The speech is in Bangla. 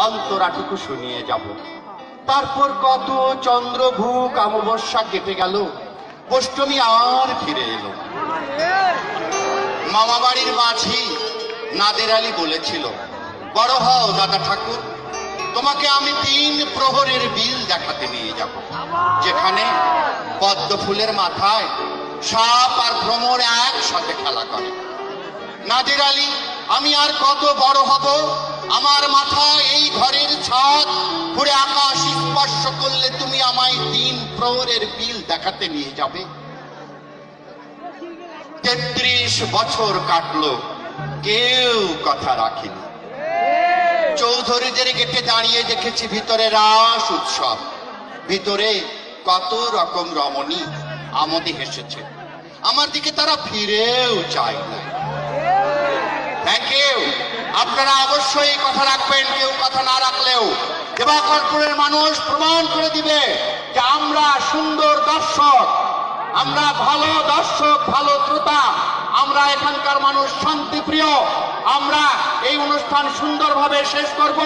অন্তরাটুকু শুনিয়ে যাব। তারপর কত চন্দ্রভূক অমাবস্যা কেটে গেল, অষ্টমী আর ফিরে এলো। মামা বাড়ির মাঝি নাদের আলী বলেছিল, বড় হও দাদা ঠাকুর, তোমাকে আমি 3 প্রহরের বিল দেখাতে নিয়ে যাব, যেখানে পদ্ম ফুলের মাথায় সাপ আর ভ্রমর একসাথে খেলা করে। নাদের আলী, আমি আর কত বড় হব, আমার মাথায় এই ঘরের ছাদ পুরে আকাশ স্পর্শ করলে তুমি আমায় 3 প্রহরের বিল দেখাতে নিয়ে যাবে? 33 বছর কাটলো, কেউ কথা রাখেনি। চৌধুরীদের গেটে দাঁড়িয়ে দেখেছি ভিতরে রাস উৎসব, ভিতরে কত রকম রমণী আমোদে হেসেছে, আমার দিকে তারা ফিরেও চায় না। Thank you. আপনারা অবশ্যই কথা রাখবেন, কেউ কথা না রাখলেও দেবাকরপুরের মানুষ প্রমাণ করে দিবে যে আমরা সুন্দর দর্শক, আমরা ভালো দর্শক, ভালো শ্রোতা, আমরা এখানকার মানুষ শান্তিপ্রিয়। আমরা এই অনুষ্ঠান সুন্দরভাবে শেষ করব।